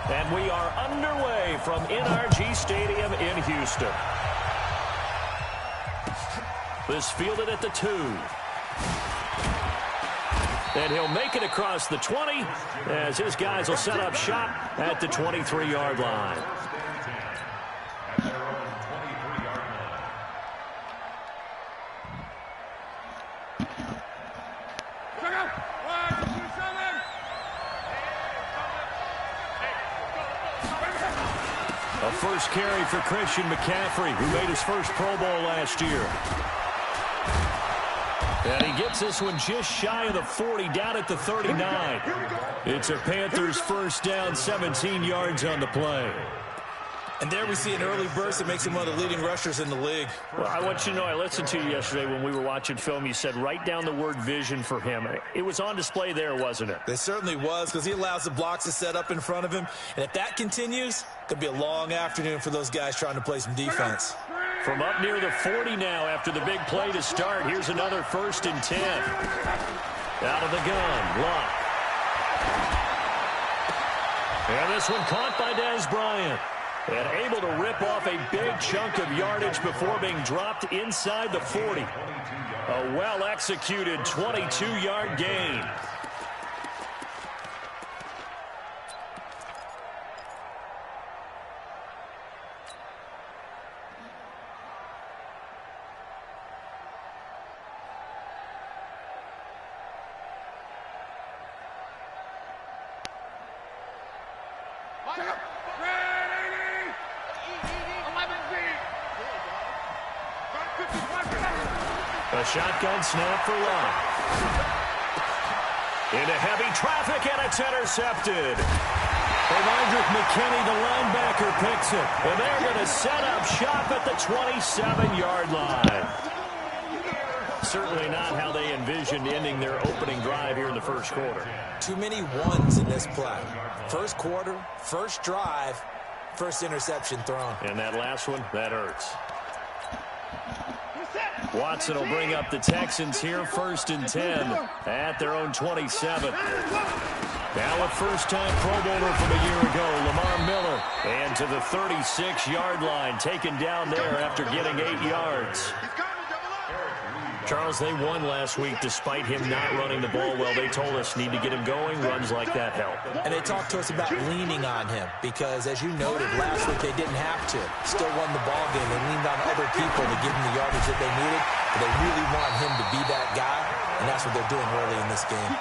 And we are underway from NRG Stadium in Houston. This fielded at the 2. And he'll make it across the 20 as his guys will set up shop at the 23-yard line. A first carry for Christian McCaffrey, who made his first Pro Bowl last year. And he gets this one just shy of the 40, down at the 39. It's a Panthers first down, 17 yards on the play. And there we see an early burst that makes him one of the leading rushers in the league. Well, I want you to know, I listened to you yesterday when we were watching film. You said write down the word vision for him. It was on display there, wasn't it? It certainly was, because he allows the blocks to set up in front of him. And if that continues, it could be a long afternoon for those guys trying to play some defense. From up near the 40 now after the big play to start. Here's another 1st and 10. Out of the gun, Luck. And this one caught by Dez Bryant. And able to rip off a big chunk of yardage before being dropped inside the 40. A well-executed 22-yard gain. A shotgun snap for Love. Into heavy traffic, and it's intercepted. Roderick McKinney, the linebacker, picks it. And they're going to set up shop at the 27-yard line. Certainly not how they envisioned ending their opening drive here in the first quarter. Too many ones in this play. First quarter, first drive, first interception thrown. And that last one, that hurts. Watson will bring up the Texans here, 1st and 10 at their own 27. Now a first-time Pro Bowler from a year ago, Lamar Miller. And to the 36-yard line, taken down there after getting 8 yards. Charles, they won last week despite him not running the ball well. They told us need to get him going. Runs like that help. And they talked to us about leaning on him because, as you noted, last week they didn't have to. Still won the ball game. They leaned on other people to give them the yardage that they needed. But they really want him to be that guy, and that's what they're doing early in this game.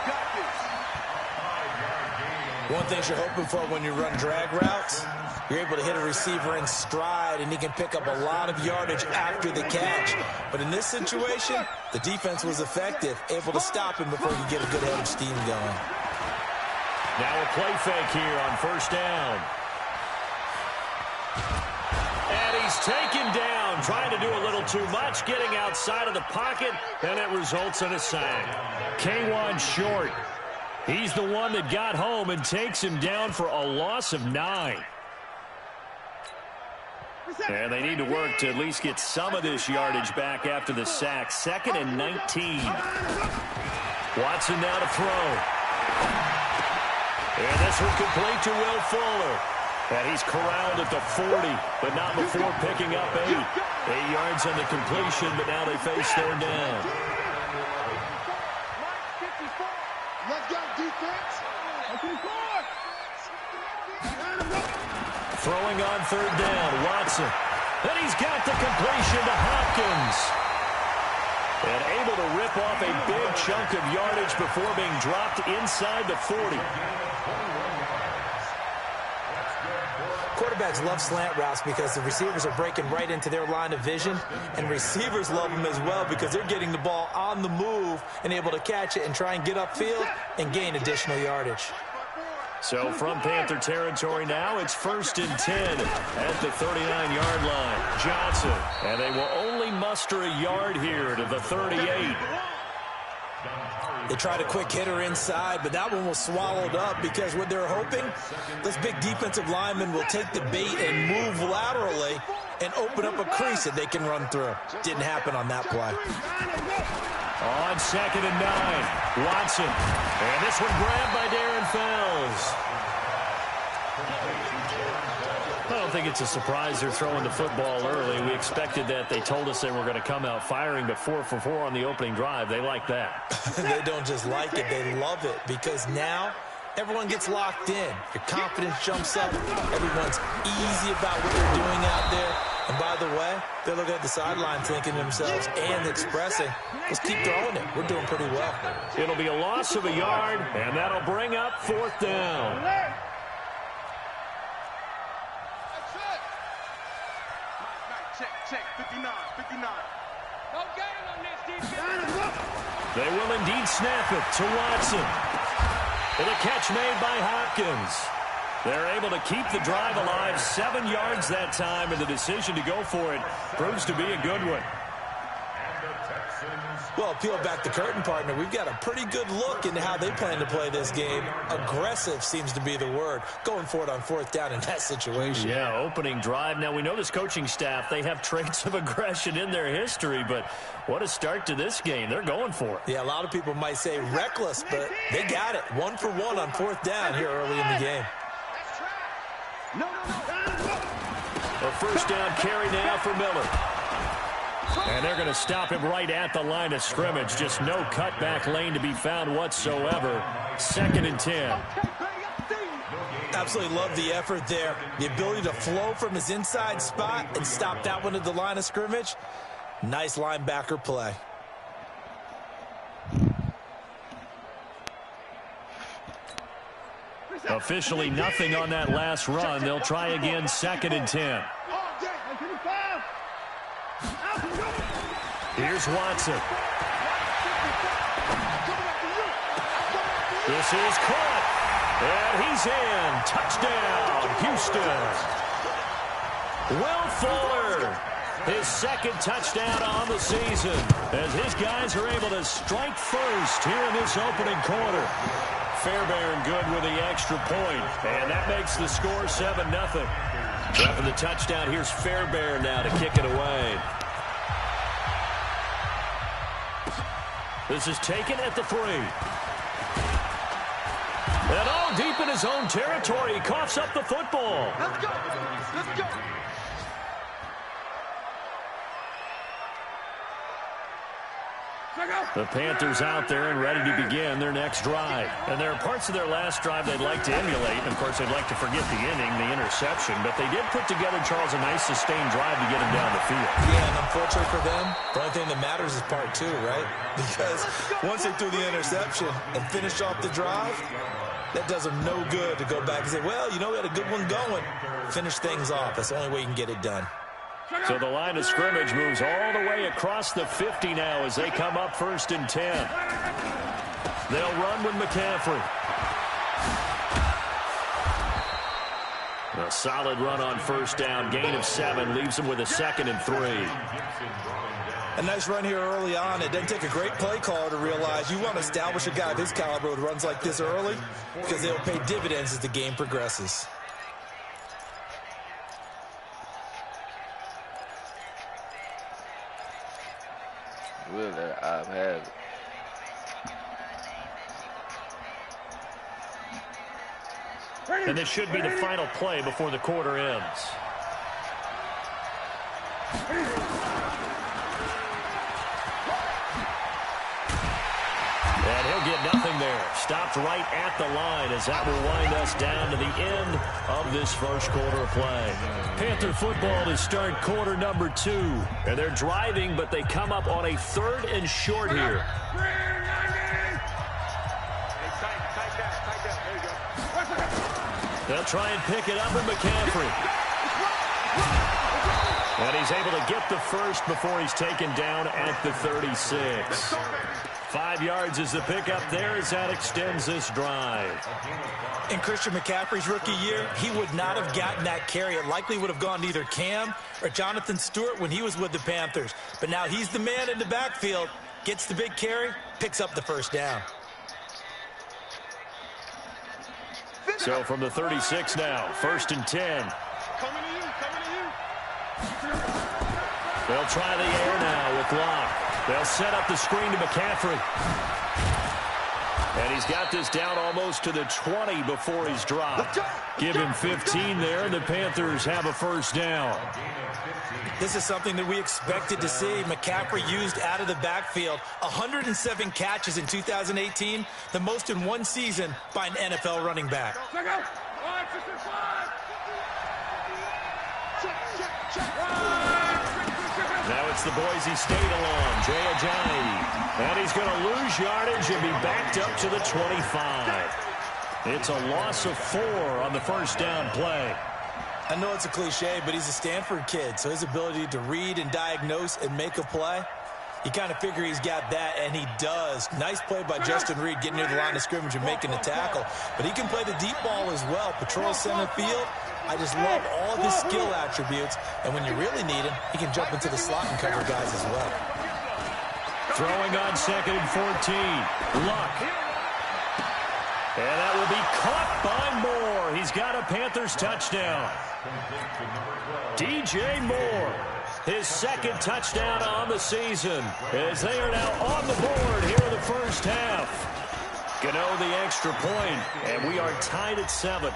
One thing you're hoping for when you run drag routes, you're able to hit a receiver in stride, and he can pick up a lot of yardage after the catch. But in this situation, the defense was effective, able to stop him before he could get a good head of steam going. Now a play fake here on first down. And he's taken down, trying to do a little too much, getting outside of the pocket, and it results in a sack. K'Wan Short. He's the one that got home and takes him down for a loss of 9. And they need to work to at least get some of this yardage back after the sack. 2nd and 19. Watson now to throw. And this one complete to Will Fuller. And he's corralled at the 40, but not before picking up 8. 8 yards on the completion, but now they face 3rd down. Let's go, defense. Throwing on 3rd down, Watson. And he's got the completion to Hopkins. And able to rip off a big chunk of yardage before being dropped inside the 40. Quarterbacks love slant routes because the receivers are breaking right into their line of vision, and receivers love them as well because they're getting the ball on the move and able to catch it and try and get upfield and gain additional yardage. So from Panther territory now, it's 1st and 10 at the 39-yard line. Johnson, and they will only muster a yard here to the 38. They tried a quick hitter inside, but that one was swallowed up because what they're hoping, this big defensive lineman will take the bait and move laterally and open up a crease that they can run through. Didn't happen on that play. On 2nd and 9, Watson. And this one grabbed by Darren Fells. I don't think it's a surprise they're throwing the football early. We expected that. They told us they were going to come out firing, but 4 for 4 on the opening drive. They like that. They don't just like it, they love it, because now everyone gets locked in. Your confidence jumps up. Everyone's easy about what they're doing out there. And by the way, they're looking at the sideline thinking to themselves and expressing, let's keep throwing it. We're doing pretty well. It'll be a loss of a yard, and that'll bring up 4th down. Check, 59. They will indeed snap it to Watson. And a catch made by Hopkins. They're able to keep the drive alive, 7 yards that time, and the decision to go for it proves to be a good one. Well, peel back the curtain, partner. We've got a pretty good look into how they plan to play this game. Aggressive seems to be the word. Going for it on 4th down in that situation. Yeah, opening drive. Now, we know this coaching staff, they have traits of aggression in their history, but what a start to this game. They're going for it. Yeah, a lot of people might say reckless, but they got it. 1 for 1 on 4th down here early in the game. A 1st down carry now for Miller. And they're going to stop him right at the line of scrimmage. Just no cutback lane to be found whatsoever. 2nd and 10. Absolutely love the effort there. The ability to flow from his inside spot and stop that one at the line of scrimmage. Nice linebacker play. Officially nothing on that last run. They'll try again, 2nd and 10. Here's Watson. This is caught. And he's in. Touchdown, Houston. Will Fuller, his 2nd touchdown on the season, as his guys are able to strike first here in this opening quarter. Fairbairn good with the extra point, and that makes the score 7-0. After the touchdown, here's Fairbairn now to kick it away. This is taken at the 3. And all deep in his own territory, he coughs up the football. Let's go. The Panthers out there and ready to begin their next drive. And there are parts of their last drive they'd like to emulate. And, of course, they'd like to forget the inning, the interception. But they did put together, Charles, a nice sustained drive to get him down the field. Yeah, and unfortunately for them, the only thing that matters is part 2, right? Because once they threw the interception and finished off the drive, that does them no good to go back and say, well, you know, we had a good one going. Finish things off. That's the only way you can get it done. So the line of scrimmage moves all the way across the 50 now as they come up 1st and 10. They'll run with McCaffrey. A solid run on 1st down. Gain of 7 leaves them with a 2nd and 3. A nice run here early on. It doesn't take a great play caller to realize you want to establish a guy of his caliber with runs like this early, because they'll pay dividends as the game progresses. I've had it. And this should be the final play before the quarter ends. And he'll get nothing there. Stopped right at the line as that will wind us down to the end of this first quarter of play. Panther football to start quarter number 2. And they're driving, but they come up on a 3rd and short here. They'll try and pick it up with McCaffrey. And he's able to get the first before he's taken down at the 36. 5 yards is the pickup there as that extends this drive. In Christian McCaffrey's rookie year, he would not have gotten that carry. It likely would have gone to either Cam or Jonathan Stewart when he was with the Panthers. But now he's the man in the backfield, gets the big carry, picks up the 1st down. So from the 36 now, 1st and 10. They'll try the air now with Locke. They'll set up the screen to McCaffrey. And he's got this down almost to the 20 before he's dropped. Give him 15 there, and the Panthers have a first down. This is something that we expected to see. McCaffrey used out of the backfield. 107 catches in 2018, the most in one season by an NFL running back. Now it's the Boise State along, Jay Ajayi. And he's going to lose yardage and be backed up to the 25. It's a loss of 4 on the first down play. I know it's a cliche, but he's a Stanford kid, so his ability to read and diagnose and make a play, you kind of figure he's got that, and he does. Nice play by Justin Reed getting near the line of scrimmage and making a tackle. But he can play the deep ball as well. Patrol center field. I just love all of his skill attributes. And when you really need him, he can jump into the slot and cover guys as well. Throwing on 2nd and 14. Luck. And that will be caught by Moore. He's got a Panthers touchdown. DJ Moore, his 2nd touchdown on the season, as they are now on the board here in the first half. Gano the extra point, and we are tied at 7.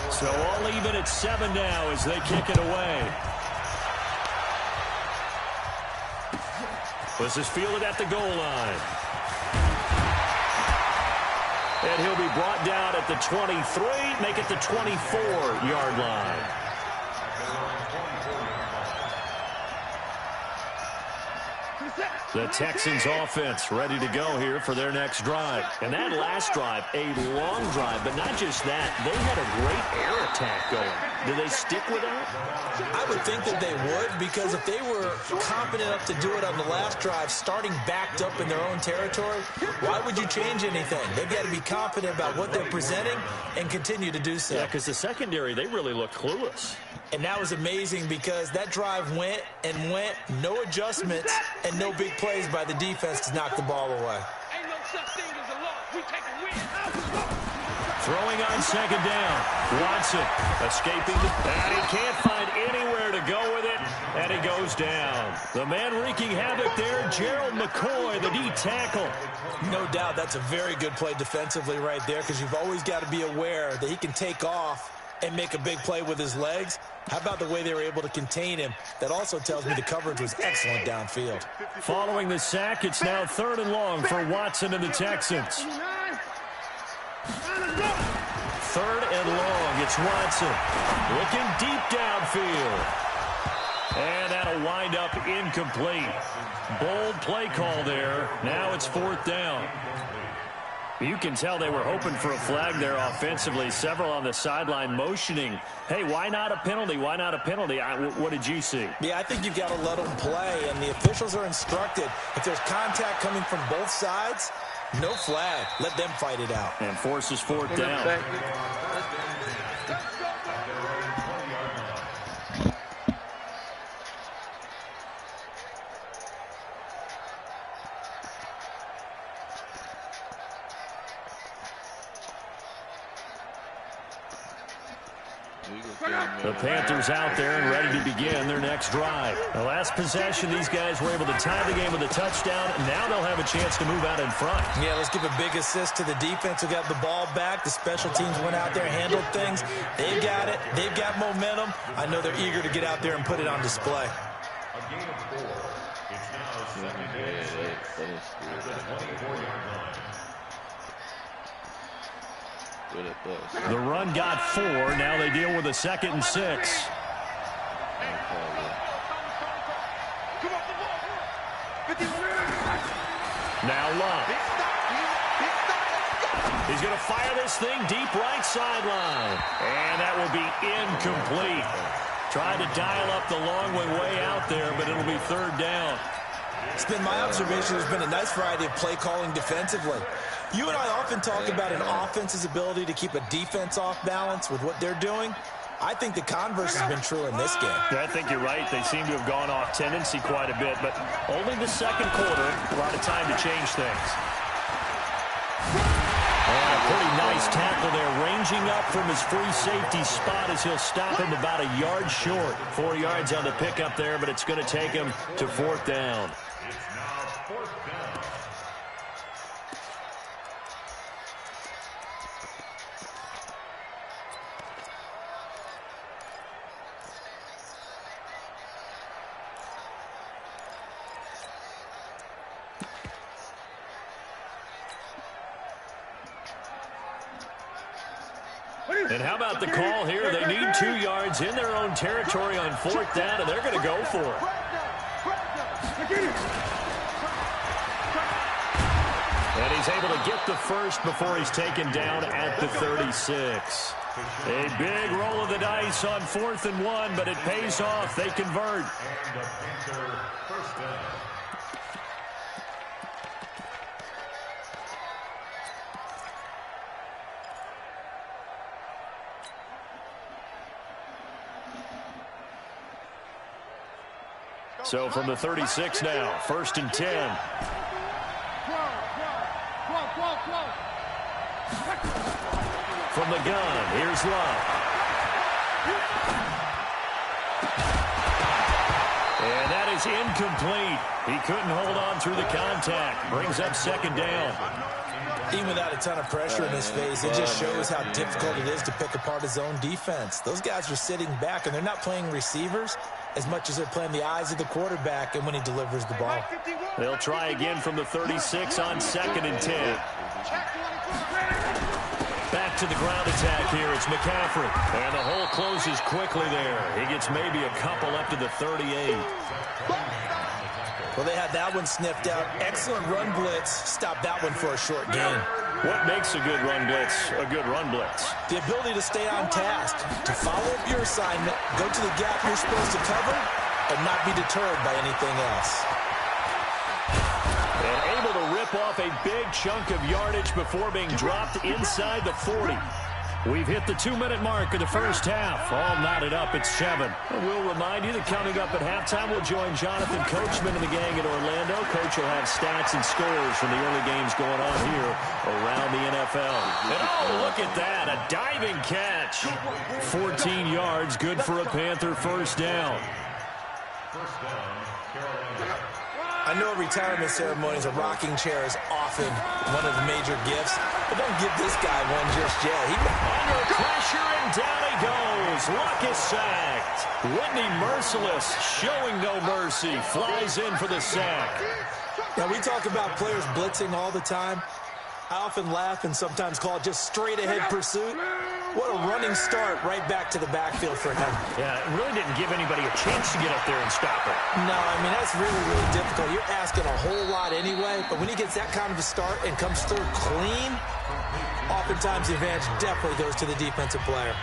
So all even at 7 now as they kick it away. This is fielded at the goal line. And he'll be brought down at the 23, make it the 24-yard line. The Texans offense ready to go here for their next drive. And that last drive, a long drive, but not just that. They had a great air attack going. Do they stick with that? I would think that they would, because if they were confident enough to do it on the last drive, starting backed up in their own territory, why would you change anything? They've got to be confident about what they're presenting and continue to do so. Yeah, because the secondary, they really look clueless. And that was amazing because that drive went and went, no adjustments and no big plays by the defense to knock the ball away. Ain't no such thing as a loss. We take a win. Throwing on 2nd down. Watson escaping, and he can't find anywhere to go with it, and he goes down. The man wreaking havoc there, Gerald McCoy, the D tackle. No doubt that's a very good play defensively right there, because you've always got to be aware that he can take off and make a big play with his legs. How about the way they were able to contain him? That also tells me the coverage was excellent downfield. Following the sack, it's now 3rd and long for Watson and the Texans. 3rd and long, it's Watson. Looking deep downfield. And that'll wind up incomplete. Bold play call there. Now it's 4th down. You can tell they were hoping for a flag there offensively. Several on the sideline motioning, hey, why not a penalty? Why not a penalty? What did you see? Yeah, I think you've got to let them play, and the officials are instructed. If there's contact coming from both sides, no flag. Let them fight it out. And forces 4th down. The Panthers out there and ready to begin their next drive. The last possession, these guys were able to tie the game with a touchdown. Now they'll have a chance to move out in front. Yeah, let's give a big assist to the defense who got the ball back. The special teams went out there, handled things. They've got it. They've got momentum. I know they're eager to get out there and put it on display. A gain of 4. It's now 2nd and 6. At the 24-yard line. The run got 4. Now they deal with a 2nd and 6. Now Luck. He's going to fire this thing deep right sideline. And that will be incomplete. Tried to dial up the long one way out there, but it'll be 3rd down. It's been my observation there's been a nice variety of play calling defensively. You and I often talk about an offense's ability to keep a defense off balance with what they're doing. I think the converse has been true in this game. Yeah, I think you're right. They seem to have gone off tendency quite a bit, but only the 2nd quarter brought a time to change things. And a pretty nice tackle there, ranging up from his free safety spot as he'll stop him about a yard short. 4 yards on the pickup there, but it's going to take him to 4th down. It's now 4th down. And how about the call here? They need 2 yards in their own territory on 4th down, and they're going to go for it. And he's able to get the first before he's taken down at the 36. A big roll of the dice on 4th and 1, but it pays off. They convert. And the Panther first down. So from the 36 now, 1st and 10. From the gun, here's Love. And that is incomplete. He couldn't hold on through the contact. Brings up 2nd down. Even without a ton of pressure in his face, it just shows how difficult it is to pick apart his own defense. Those guys are sitting back, and they're not playing receivers as much as they're playing the eyes of the quarterback and when he delivers the ball. They'll try again from the 36 on 2nd and 10. Back to the ground attack here. It's McCaffrey. And the hole closes quickly there. He gets maybe a couple up to the 38. Well, they had that one sniffed out. Excellent run blitz. Stop that one for a short gain. What makes a good run blitz a good run blitz? The ability to stay on task, to follow up your assignment, go to the gap you're supposed to cover, and not be deterred by anything else. And able to rip off a big chunk of yardage before being dropped inside the 40. We've hit the 2-minute mark of the first half. All knotted up at 7. And we'll remind you that coming up at halftime, we'll join Jonathan Coachman and the gang in Orlando. Coach will have stats and scores from the early games going on here around the NFL. And oh, look at that, a diving catch. 14 yards, good for a Panther first down. First down, Carolina. I know retirement ceremonies, a rocking chair is often one of the major gifts, but don't give this guy one just yet. Under pressure, and down he goes. Luck is sacked. Whitney Merciless, showing no mercy, flies in for the sack. Now, we talk about players blitzing all the time. I often laugh and sometimes call it just straight-ahead pursuit. What a running start right back to the backfield for him. Yeah, it really didn't give anybody a chance to get up there and stop it. No, I mean, that's really, really difficult. You're asking a whole lot anyway, but when he gets that kind of a start and comes through clean, oftentimes the advantage definitely goes to the defensive player.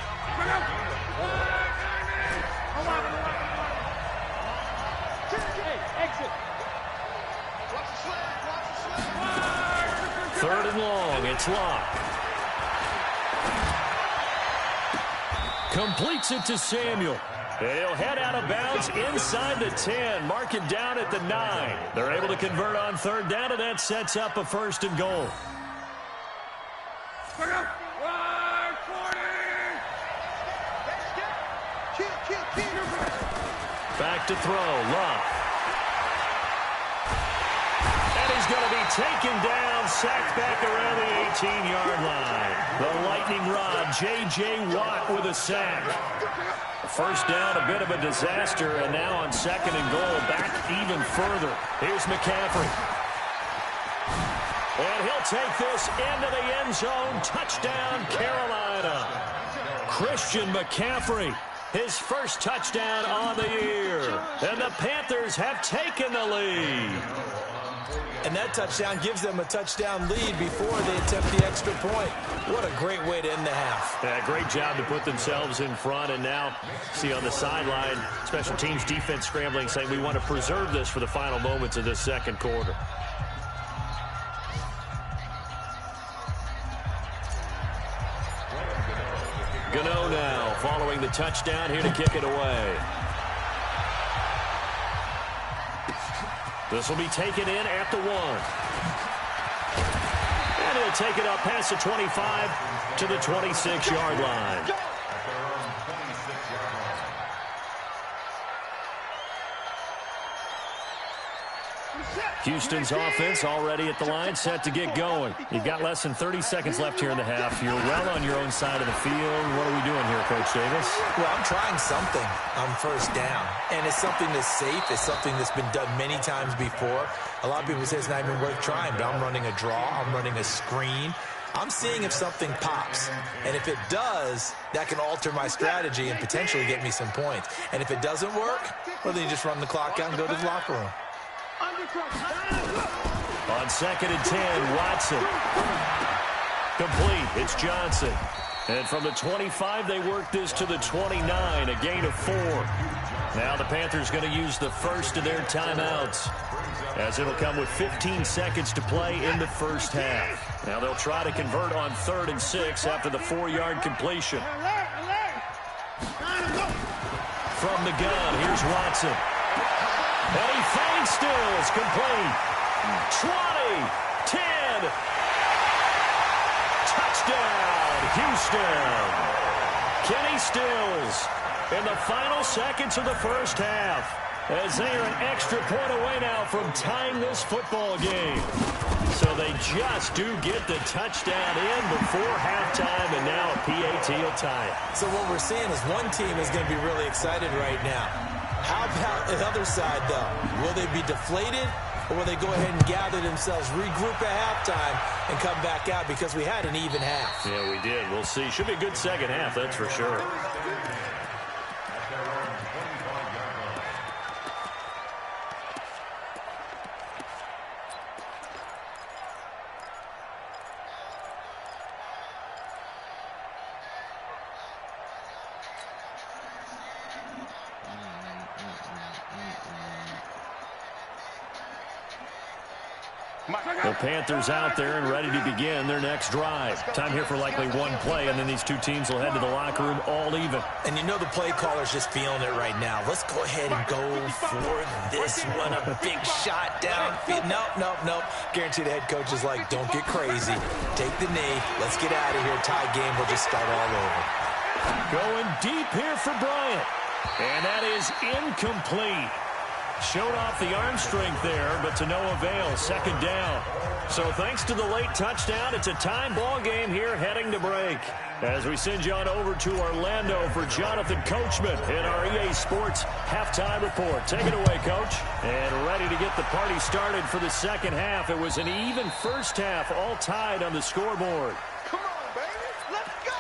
Third and long, it's Locke. Completes it to Samuel. He'll head out of bounds inside the 10. Mark it down at the 9. They're able to convert on 3rd down, and that sets up a 1st and goal. Back to throw, Love. And he's going to be taken down, sacked back around the 18-yard line. The lightning rod, J.J. Watt with a sack. First down, a bit of a disaster, and now on 2nd and goal, back even further. Here's McCaffrey. And he'll take this into the end zone. Touchdown, Carolina. Christian McCaffrey, his first touchdown on the year. And the Panthers have taken the lead. And that touchdown gives them a touchdown lead before they attempt the extra point. What a great way to end the half. Yeah, great job to put themselves in front. And now, see on the sideline, special teams defense scrambling, saying we want to preserve this for the final moments of this second quarter. Gano now following the touchdown, here to kick it away. This will be taken in at the 1. And he'll take it up past the 25 to the 26-yard line. Houston's offense already at the line, set to get going. You've got less than 30 seconds left here in the half. You're well on your own side of the field. What are we doing here, Coach Davis? Well, I'm trying something on first down, and it's something that's safe. It's something that's been done many times before. A lot of people say it's not even worth trying, but I'm running a draw. I'm running a screen. I'm seeing if something pops, and if it does, that can alter my strategy and potentially get me some points. And if it doesn't work, well, then you just run the clock out and go to the locker room. On 2nd and 10, Watson. Complete. It's Johnson. And from the 25, they work this to the 29, a gain of 4. Now the Panthers going to use the first of their timeouts, as it'll come with 15 seconds to play in the first half. Now they'll try to convert on 3rd and 6 after the 4-yard completion. From the gun, here's Watson. And he finds Stills, complete. 20, 10. Touchdown, Houston. Kenny Stills in the final seconds of the first half, as they are an extra point away now from tying this football game. So they just do get the touchdown in before halftime, and now a PAT will tie it. So what we're seeing is one team is going to be really excited right now. How about the other side, though? Will they be deflated, or will they go ahead and gather themselves, regroup at halftime, and come back out, because we had an even half? Yeah, we did. We'll see. Should be a good second half, that's for sure. The Panthers out there and ready to begin their next drive. Time here for likely one play, and then these two teams will head to the locker room all even. And you know the play caller's just feeling it right now. Let's go ahead and go for this one. A big shot downfield. Nope. Guarantee the head coach is like, don't get crazy. Take the knee. Let's get out of here. Tie game. We'll just start all over. Going deep here for Bryant. And that is incomplete. Showed off the arm strength there, but to no avail. Second down. So thanks to the late touchdown, it's a time ball game here heading to break. As we send you on over to Orlando for Jonathan Coachman in our EA Sports halftime report. Take it away, Coach. And ready to get the party started for the second half. It was an even first half, all tied on the scoreboard. Come on, baby. Let's go.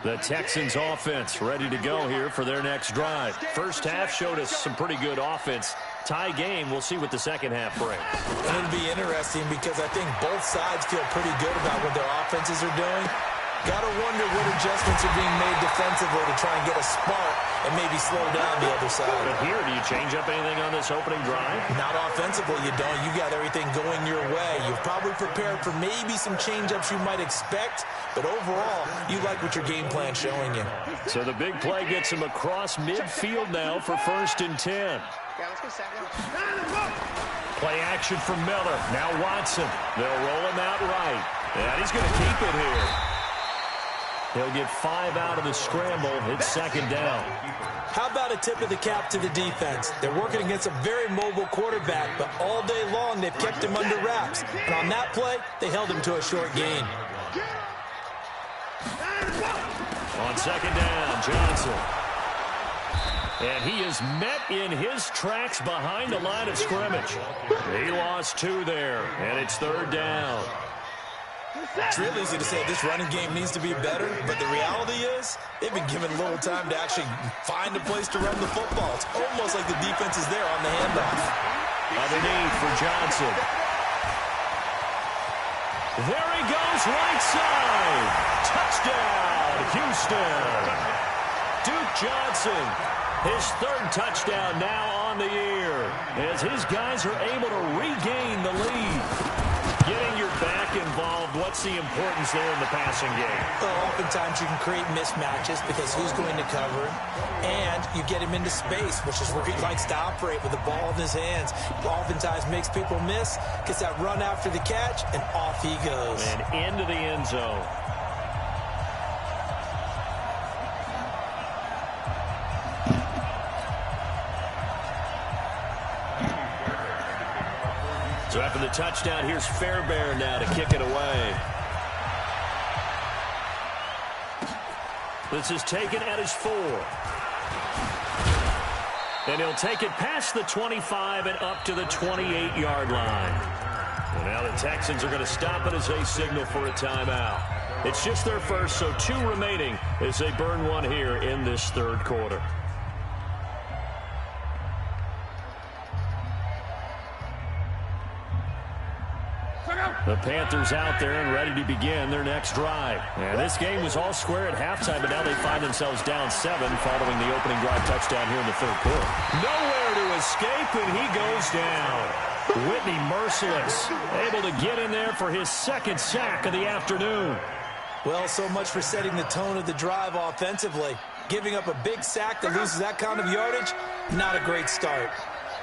The Texans offense ready to go here for their next drive. First half showed us some pretty good offense. Tie game. We'll see what the second half brings. And it'll be interesting because I think both sides feel pretty good about what their offenses are doing. Got to wonder what adjustments are being made defensively to try and get a spark and maybe slow down the other side. But here, do you change up anything on this opening drive? Not offensively, you don't. You got everything going your way. You've probably prepared for maybe some change-ups you might expect, but overall, you like what your game plan's showing you. So the big play gets him across midfield now for 1st and 10. Play action from Miller. Now Watson. They'll roll him out right. And he's going to keep it here. He'll get 5 out of the scramble. It's second down. How about a tip of the cap to the defense? They're working against a very mobile quarterback, but all day long they've kept him under wraps. And on that play, they held him to a short gain. On second down, Johnson. And he is met in his tracks behind the line of scrimmage. He lost 2 there, and it's 3rd down. It's real easy to say this running game needs to be better, but the reality is they've been given little time to actually find a place to run the football. It's almost like the defense is there on the handoff. Underneath for Johnson. There he goes, right side. Touchdown, Houston. Duke Johnson, his 3rd touchdown now on the year, as his guys are able to regain the lead. Getting your back involved, what's the importance there in the passing game? Well, oftentimes you can create mismatches because who's going to cover him, and you get him into space, which is where he likes to operate with the ball in his hands. Oftentimes makes people miss, gets that run after the catch, and off he goes. And into the end zone. So after the touchdown, here's Fairbairn now to kick it away. This is taken at his 4. And he'll take it past the 25 and up to the 28-yard line. And now the Texans are going to stop it as they signal for a timeout. It's just their first, so 2 remaining as they burn one here in this third quarter. The Panthers out there and ready to begin their next drive. And this game was all square at halftime, but now they find themselves down 7 following the opening drive touchdown here in the third quarter. Nowhere to escape, and he goes down. Whitney merciless, able to get in there for his second sack of the afternoon. Well, so much for setting the tone of the drive offensively. Giving up a big sack that loses that kind of yardage, not a great start.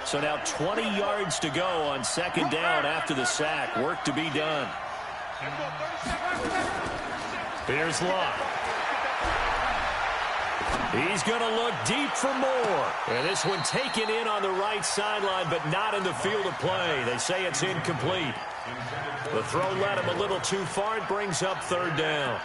So now 20 yards to go on second down after the sack. Work to be done. Here's Luck. He's going to look deep for more. And this one taken in on the right sideline, but not in the field of play. They say it's incomplete. The throw led him a little too far. It brings up third down.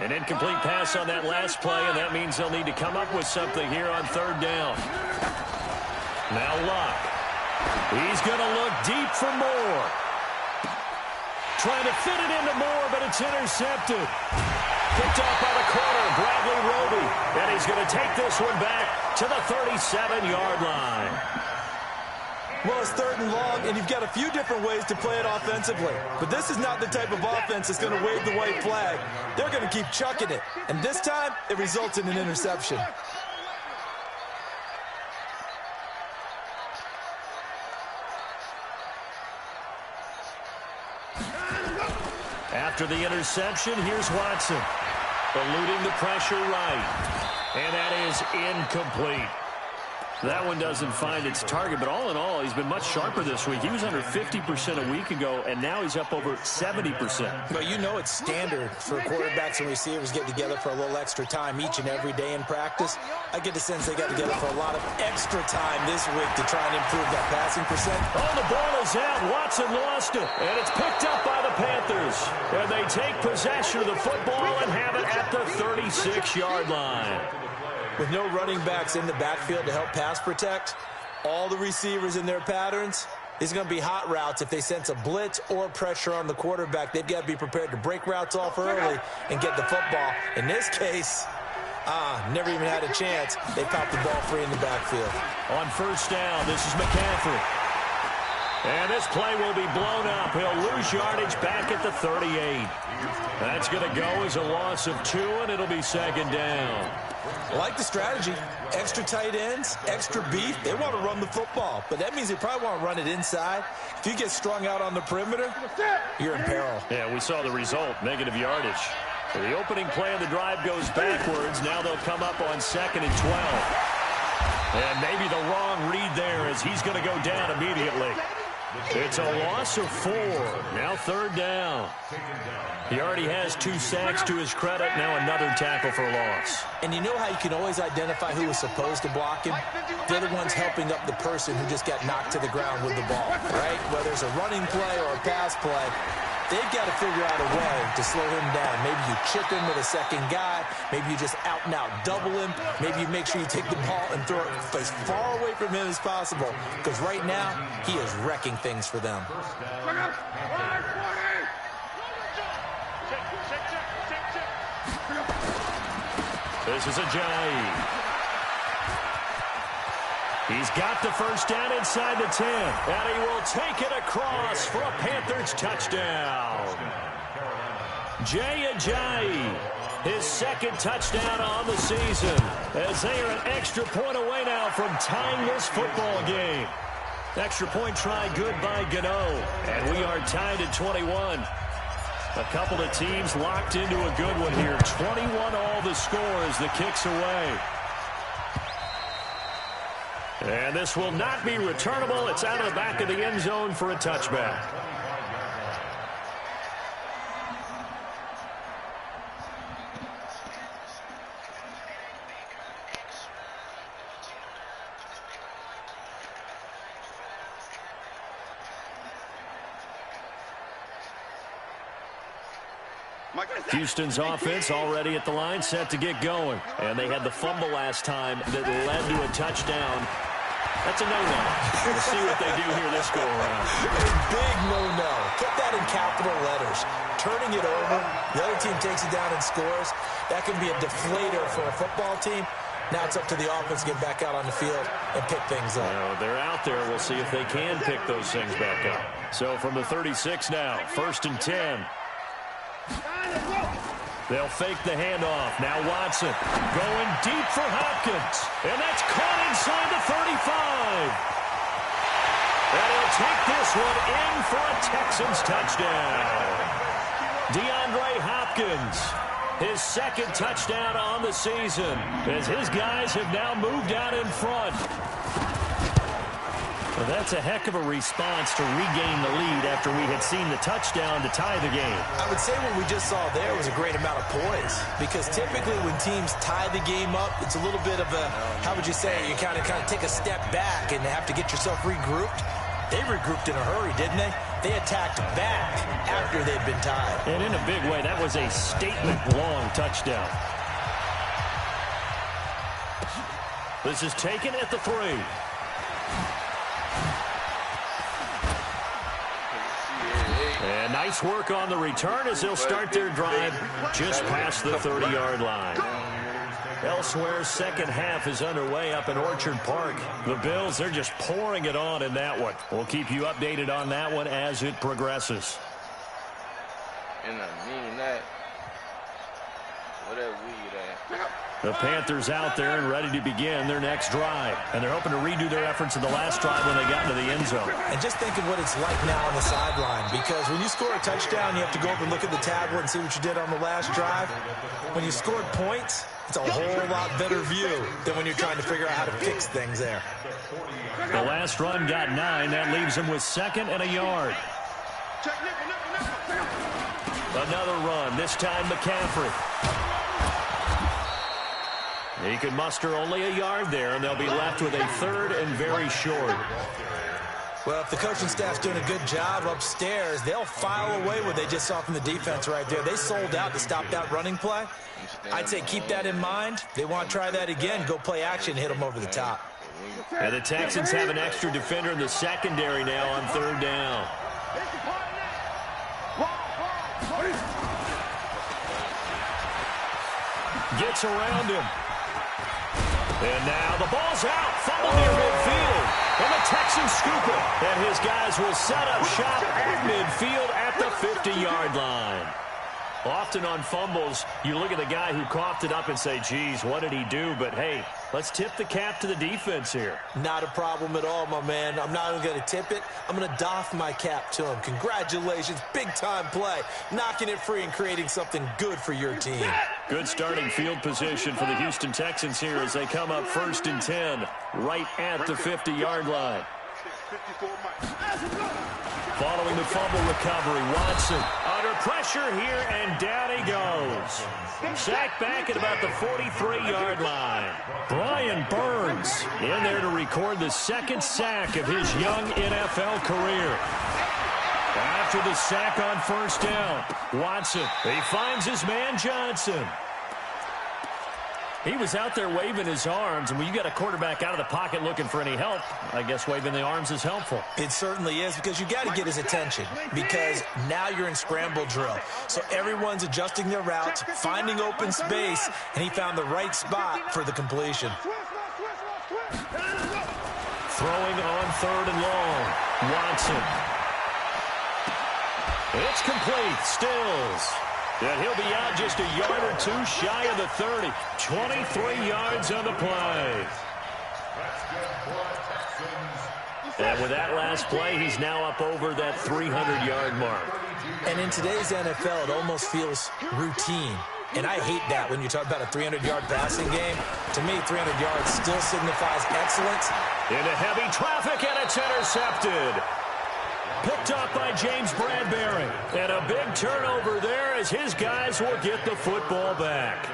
An incomplete pass on that last play, and that means they'll need to come up with something here on third down. Now Luck. He's going to look deep for Moore. Trying to fit it into Moore, but it's intercepted. Picked off by the corner, Bradley Roby. And he's going to take this one back to the 37-yard line. Well, it's third and long, and you've got a few different ways to play it offensively. But this is not the type of offense that's going to wave the white flag. They're going to keep chucking it. And this time, it results in an interception. After the interception, here's Watson. Eluding the pressure right. And that is incomplete. That one doesn't find its target, but all in all, he's been much sharper this week. He was under 50% a week ago, and now he's up over 70%. Well, you know it's standard for quarterbacks and receivers get together for a little extra time each and every day in practice. I get the sense they got together for a lot of extra time this week to try and improve that passing percent. Oh, the ball is out. Watson lost it, and it's picked up by the Panthers. And they take possession of the football and have it at the 36-yard line. With no running backs in the backfield to help pass protect, all the receivers in their patterns, it's going to be hot routes. If they sense a blitz or pressure on the quarterback, they've got to be prepared to break routes off early and get the football. In this case, never even had a chance. They popped the ball free in the backfield. On first down, this is McCaffrey. And this play will be blown up. He'll lose yardage back at the 38. That's going to go as a loss of 2, and it'll be second down. I like the strategy. Extra tight ends, extra beef. They want to run the football, but that means they probably want to run it inside. If you get strung out on the perimeter, you're in peril. Yeah, we saw the result, negative yardage. So the opening play of the drive goes backwards. Now they'll come up on 2nd and 12. And maybe the wrong read there as he's going to go down immediately. It's a loss of 4. Now third down. He already has 2 sacks to his credit. Now another tackle for loss. And you know how you can always identify who was supposed to block him? They're the ones helping up the person who just got knocked to the ground with the ball, right? Whether it's a running play or a pass play, they've got to figure out a way to slow him down. Maybe you chip him with a second guy. Maybe you just out-and-out double him. Maybe you make sure you take the ball and throw it as far away from him as possible. Because right now, he is wrecking things for them. This is Ajayi. He's got the first down inside the 10. And he will take it across for a Panthers touchdown. Jay Ajayi, his second touchdown on the season, as they are an extra point away now from tying this football game. Extra point try good by Gano, and we are tied at 21. A couple of teams locked into a good one here. 21 all the score as the kick's away. And this will not be returnable. It's out of the back of the end zone for a touchback. Houston's offense already at the line, set to get going. And they had the fumble last time that led to a touchdown. That's a no-no. We'll see what they do here this go-around. A big no-no. Put that in capital letters. Turning it over, the other team takes it down and scores. That can be a deflator for a football team. Now it's up to the offense to get back out on the field and pick things up. They're out there. We'll see if they can pick those things back up. So from the 36 now, 1st and 10. They'll fake the handoff. Now Watson going deep for Hopkins. And that's caught inside the 35. And he'll take this one in for a Texans touchdown. DeAndre Hopkins, his second touchdown on the season, as his guys have now moved out in front. Well, that's a heck of a response to regain the lead after we had seen the touchdown to tie the game. I would say what we just saw there was a great amount of poise, because typically when teams tie the game up, it's a little bit of a, how would you say, you kind of take a step back and have to get yourself regrouped. They regrouped in a hurry, didn't they? They attacked back after they'd been tied. And in a big way, that was a statement-long touchdown. This is taken at the 3. And nice work on the return as they'll start their drive just past the 30-yard line. Elsewhere, second half is underway up in Orchard Park. The Bills, they're just pouring it on in that one. We'll keep you updated on that one as it progresses. And I mean that. Whatever we at. The Panthers out there and ready to begin their next drive. And they're hoping to redo their efforts of the last drive when they got into the end zone. And just think of what it's like now on the sideline, because when you score a touchdown, you have to go up and look at the tablet and see what you did on the last drive. When you scored points, it's a whole lot better view than when you're trying to figure out how to fix things there. The last run got 9. That leaves them with 2nd and a yard. Another run, this time McCaffrey. He can muster only a yard there, and they'll be left with a 3rd and very short. Well, if the coaching staff's doing a good job upstairs, they'll file away what they just saw from the defense right there. They sold out to stop that running play. I'd say keep that in mind. They want to try that again, go play action, hit them over the top. And the Texans have an extra defender in the secondary now on 3rd down. Gets around him. And now the ball's out. Fumble near midfield. And the Texans scoop it. And his guys will set up shop at midfield at the 50-yard line. Often on fumbles, you look at the guy who coughed it up and say, geez, what did he do? But, hey, let's tip the cap to the defense here. Not a problem at all, my man. I'm not even going to tip it. I'm going to doff my cap to him. Congratulations. Big-time play. Knocking it free and creating something good for your team. Good starting field position for the Houston Texans here as they come up 1st and 10 right at the 50-yard line. Following the fumble recovery, Watson under pressure here, and down he goes. Sacked back at about the 43-yard line. Brian Burns in there to record the 2nd sack of his young NFL career. After the sack on 1st down, Watson, he finds his man Johnson. He was out there waving his arms, and when you got a quarterback out of the pocket looking for any help, I guess waving the arms is helpful. It certainly is, because you got to get his attention, because now you're in scramble drill. So everyone's adjusting their routes, finding open space, and he found the right spot for the completion. Throwing on 3rd and long. Watson. It's complete. Stills. And he'll be out just a yard or two shy of the 30. 23 yards on the play. And with that last play, he's now up over that 300-yard mark. And in today's NFL, it almost feels routine. And I hate that when you talk about a 300-yard passing game. To me, 300 yards still signifies excellence. Into heavy traffic, and it's intercepted. Picked up by James Bradbury. And a big turnover there as his guys will get the football back.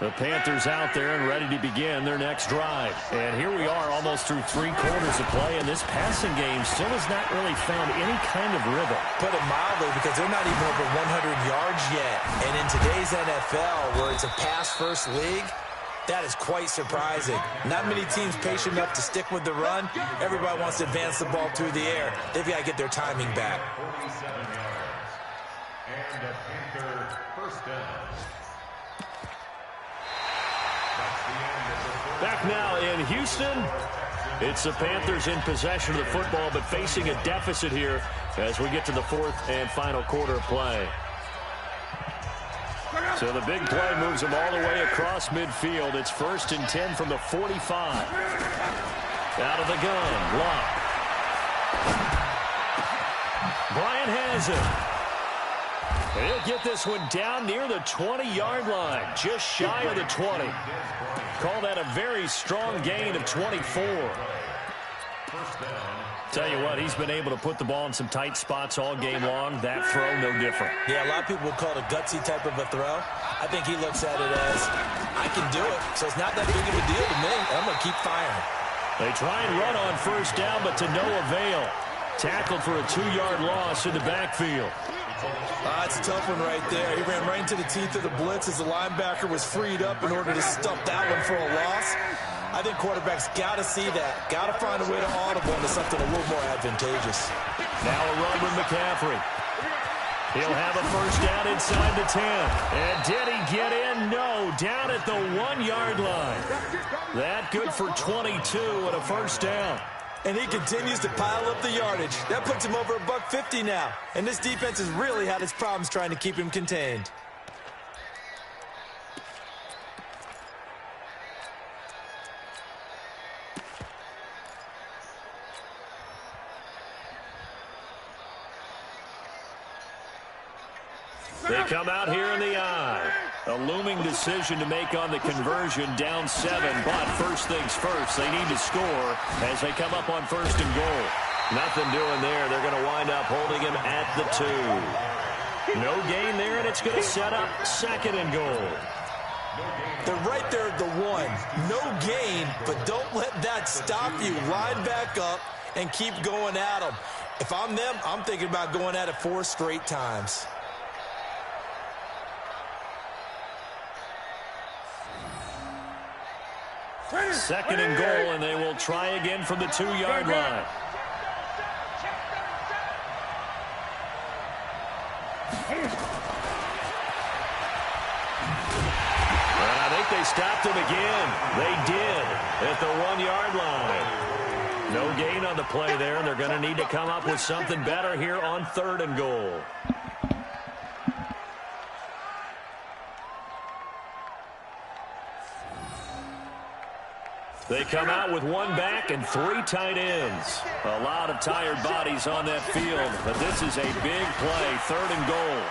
The Panthers out there and ready to begin their next drive. And here we are almost through 3 quarters of play, and this passing game still has not really found any kind of rhythm. Put it mildly, because they're not even over 100 yards yet. And in today's NFL, where it's a pass-first league, that is quite surprising. Not many teams patient enough to stick with the run. Everybody wants to advance the ball through the air. They've got to get their timing back. 47 yards. And a Panther first down. Back now in Houston, it's the Panthers in possession of the football, but facing a deficit here as we get to the 4th and final quarter of play. So the big play moves them all the way across midfield. It's 1st and 10 from the 45. Out of the gun, Locke. Bryant has it. And he'll get this one down near the 20-yard line, just shy of the 20. Call that a very strong gain of 24. Tell you what, he's been able to put the ball in some tight spots all game long. That throw, no different. Yeah, a lot of people would call it a gutsy type of a throw. I think he looks at it as, I can do it, so it's not that big of a deal to me. I'm going to keep firing. They try and run on 1st down, but to no avail. Tackled for a 2-yard loss in the backfield. It's a tough one right there. He ran right into the teeth of the blitz as the linebacker was freed up in order to stop that one for a loss. I think quarterbacks got to see that. Got to find a way to audible into something a little more advantageous. Now a run with McCaffrey. He'll have a 1st down inside the 10. And did he get in? No. Down at the 1-yard line. That good for 22 and a 1st down. And he continues to pile up the yardage. That puts him over $150 now. And this defense has really had its problems trying to keep him contained. They come out here in the eye. A looming decision to make on the conversion, down 7. But first things first, they need to score as they come up on 1st and goal. Nothing doing there. They're going to wind up holding him at the 2. No gain there, and it's going to set up 2nd and goal. They're right there at the 1. No gain, but don't let that stop you. Line back up and keep going at them. If I'm them, I'm thinking about going at it 4 straight times. Second and goal, and they will try again from the 2-yard line. And I think they stopped him again. They did at the 1-yard line. No gain on the play there, and they're going to need to come up with something better here on 3rd and goal. They come out with 1 back and 3 tight ends. A lot of tired bodies on that field, but this is a big play, 3rd and goal.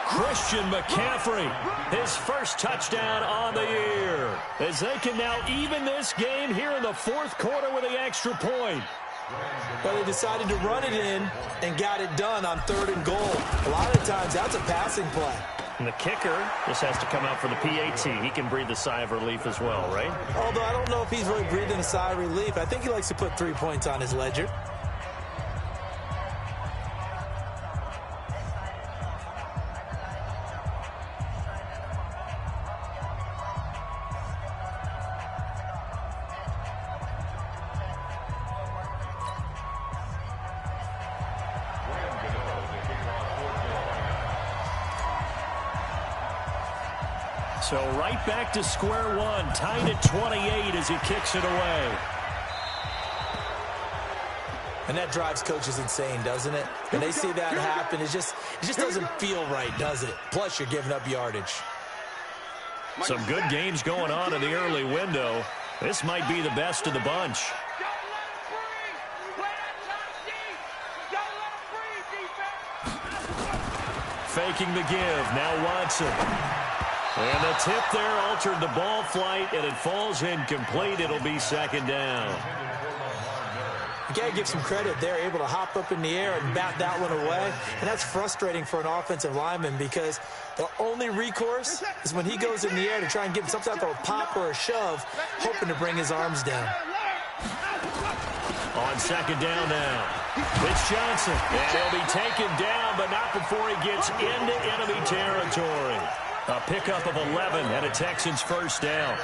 Christian McCaffrey, his first touchdown on the year, as they can now even this game here in the 4th quarter with the extra point. Well, they decided to run it in and got it done on 3rd and goal. A lot of times, that's a passing play. And the kicker just has to come out for the PAT. He can breathe a sigh of relief as well, right? Although I don't know if he's really breathing a sigh of relief. I think he likes to put 3 points on his ledger. So right back to square one, tied at 28 as he kicks it away. And that drives coaches insane, doesn't it? When they see that happen, it just doesn't feel right, does it? Plus, you're giving up yardage. Some good games going on in the early window. This might be the best of the bunch. Faking the give. Now Watson. And the tip there altered the ball flight, and it falls incomplete. It'll be second down. You got to give some credit. They're able to hop up in the air and bat that one away. And that's frustrating for an offensive lineman because the only recourse is when he goes in the air to try and give him some type of a pop or a shove, hoping to bring his arms down. On second down now, it's Johnson. And he'll be taken down, but not before he gets into enemy territory. A pickup of 11 and a Texans first down.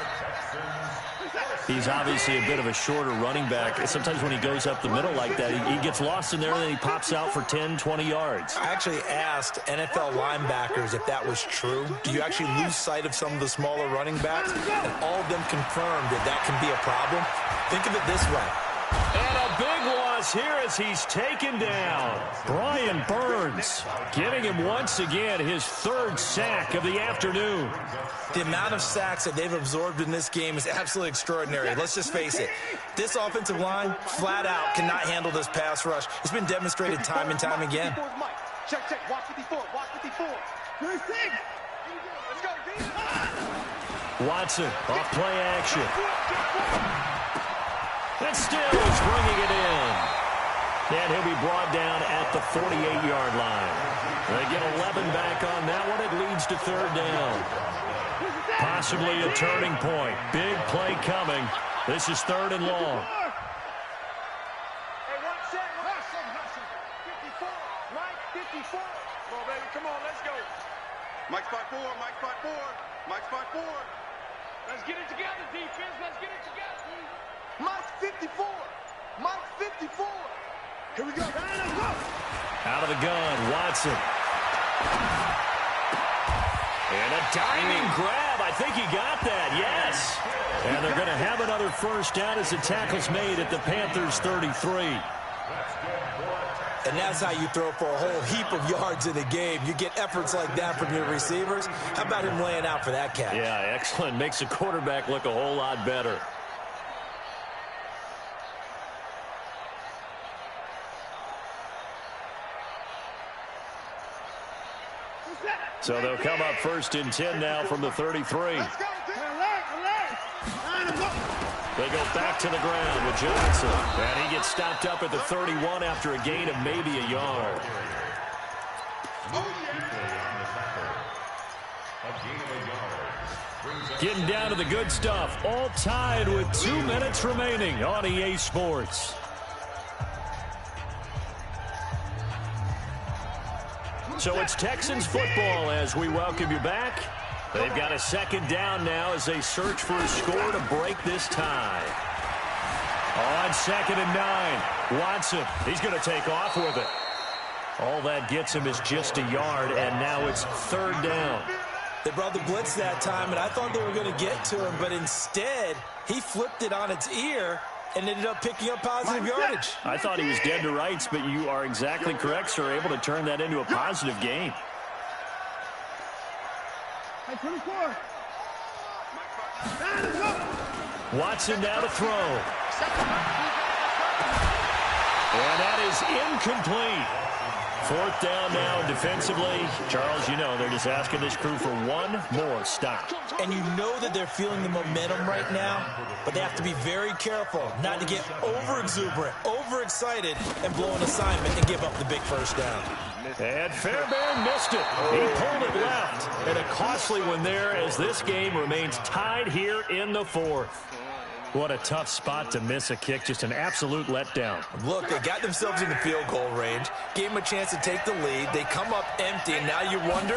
He's obviously a bit of a shorter running back. Sometimes when he goes up the middle like that, he gets lost in there and then he pops out for 10, 20 yards. I actually asked NFL linebackers if that was true. Do you actually lose sight of some of the smaller running backs? And all of them confirmed that can be a problem. Think of it this way. And a big loss here as he's taken down. Brian Burns giving him once again his third sack of the afternoon. The amount of sacks that they've absorbed in this game is absolutely extraordinary. Let's just face it. This offensive line, flat out, cannot handle this pass rush. It's been demonstrated time and time again. Check, watch 54, watch 54. Let's go, Watson, off play action. And still is bringing it in. And he'll be brought down at the 48-yard line. They get 11 back on that one. It leads to third down. Possibly a turning point. Big play coming. This is third and long. Hey, one set. 54. Mike, 54. Come on, baby. Come on, let's go. Mike spot 4. Mike spot 4. Mike spot 4. Let's get it together, defense. Let's get it together. Mike 54. Mike 54. Here we go. Out of the gun, Watson. And a diving grab. I think he got that, yes. And they're going to have another first down as the tackle's made at the Panthers' 33. And that's how you throw for a whole heap of yards in a game. You get efforts like that from your receivers. How about him laying out for that catch? Yeah, excellent. Makes the quarterback look a whole lot better. So they'll come up first and 10 now from the 33. They go back to the ground with Johnson. And he gets stopped up at the 31 after a gain of maybe a yard. Getting down to the good stuff. All tied with 2 minutes remaining on EA Sports. So it's Texans football as we welcome you back. They've got a second down now as they search for a score to break this tie. On second and 9, Watson. He's going to take off with it. All that gets him is just a yard, and now it's third down. They brought the blitz that time, and I thought they were going to get to him, but instead, he flipped it on its ear and ended up picking up positive yardage. I thought he was dead to rights, but you are exactly correct, sir. Able to turn that into a positive gain. Watson now to throw. And that is incomplete. Fourth down now defensively. Charles, you know, they're just asking this crew for one more stop. And you know that they're feeling the momentum right now, but they have to be very careful not to get over-exuberant, overexcited, and blow an assignment and give up the big first down. And Fairbairn missed it. He pulled it left. And a costly one there as this game remains tied here in the fourth. What a tough spot to miss a kick. Just an absolute letdown. Look, they got themselves in the field goal range, gave them a chance to take the lead. They come up empty, and now you wonder,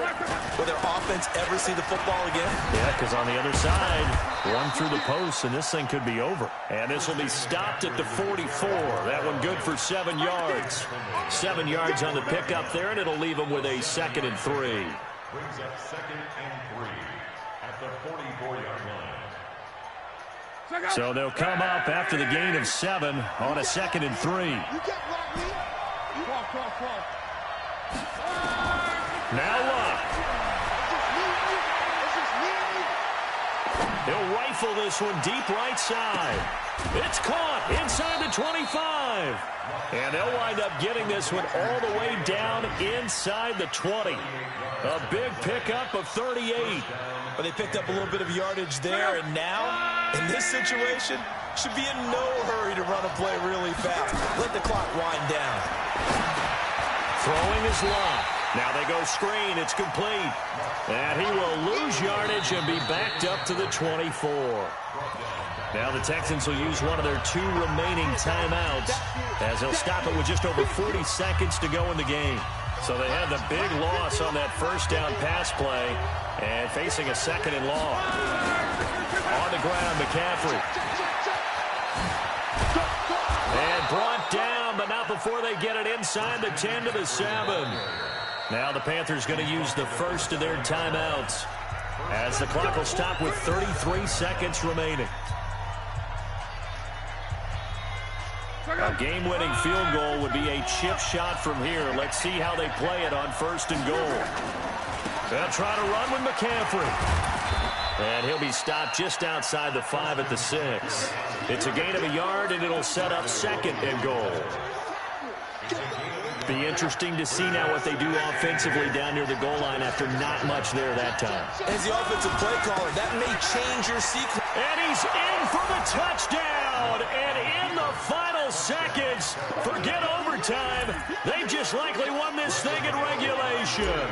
will their offense ever see the football again? Yeah, because on the other side, one through the post, and this thing could be over. And this will be stopped at the 44. That one good for 7 yards. 7 yards on the pickup there, and it'll leave them with a 2nd and 3. Brings up 2nd and 3 at the 44-yard line. So they'll come up after the gain of 7 on a 2nd and 3. Now Luck. He'll rifle this one deep right side. It's caught inside the 25. And they'll wind up getting this one all the way down inside the 20. A big pickup of 38. But they picked up a little bit of yardage there, and now, in this situation, should be in no hurry to run a play really fast. Let the clock wind down. Throwing is Luck. Now they go screen. It's complete. And he will lose yardage and be backed up to the 24. Now the Texans will use one of their 2 remaining timeouts as they'll stop it with just over 40 seconds to go in the game. So they had the big loss on that first down pass play and facing a 2nd and long. On the ground, McCaffrey. And brought down, but not before they get it inside the 10 to the 7. Now the Panthers going to use the first of their timeouts as the clock will stop with 33 seconds remaining. A game-winning field goal would be a chip shot from here. Let's see how they play it on 1st and goal. They'll try to run with McCaffrey. And he'll be stopped just outside the 5 at the 6. It's a gain of a yard, and it'll set up 2nd and goal. Be interesting to see now what they do offensively down near the goal line after not much there that time. As the offensive play caller, that may change your sequence. And he's in for the touchdown. And in the final seconds, forget overtime. They've just likely won this thing in regulation.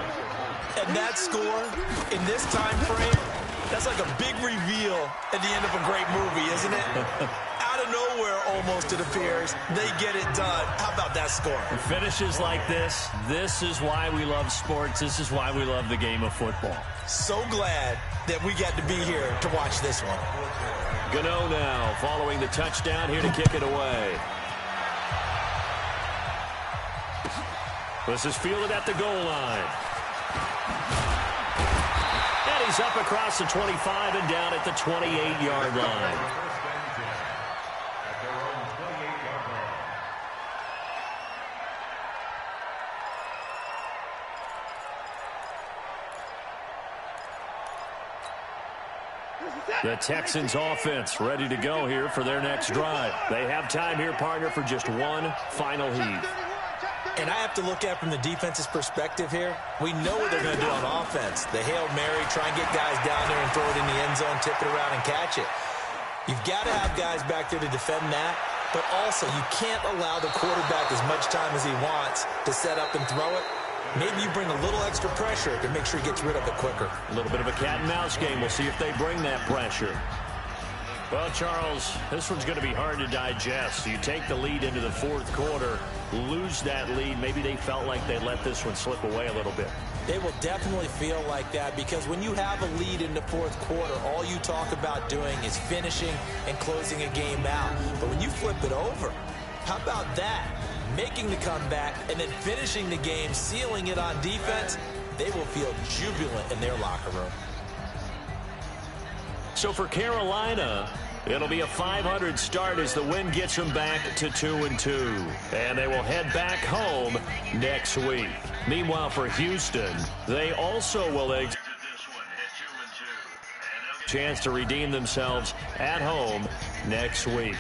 And that score in this time frame, that's like a big reveal at the end of a great movie, isn't it? Out of nowhere, almost, it appears, they get it done. How about that score? Finishes like this is why we love sports. This is why we love the game of football. So glad that we got to be here to watch this one. Gano now following the touchdown here to kick it away. This is fielded at the goal line. And he's up across the 25 and down at the 28-yard line. The Texans offense ready to go here for their next drive. They have time here, partner, for just one final heave. And I have to look at it from the defense's perspective here. We know what they're going to do on offense. The Hail Mary, try and get guys down there and throw it in the end zone, tip it around and catch it. You've got to have guys back there to defend that, but also you can't allow the quarterback as much time as he wants to set up and throw it. Maybe you bring a little extra pressure to make sure he gets rid of it quicker. A little bit of a cat and mouse game. We'll see if they bring that pressure. Well, Charles, this one's going to be hard to digest. You take the lead into the 4th quarter, lose that lead. Maybe they felt like they let this one slip away a little bit. They will definitely feel like that because when you have a lead in the 4th quarter, all you talk about doing is finishing and closing a game out. But when you flip it over, how about that? Making the comeback and then finishing the game, sealing it on defense, they will feel jubilant in their locker room. So for Carolina, it'll be a .500 start as the win gets them back to 2-2. And they will head back home next week. Meanwhile, for Houston, they also will exit this one at 2-2. Chance to redeem themselves at home next week.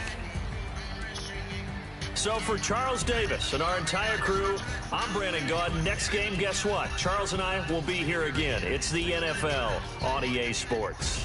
So for Charles Davis and our entire crew, I'm Brandon Gaudin. Next game, guess what? Charles and I will be here again. It's the NFL on EA Sports.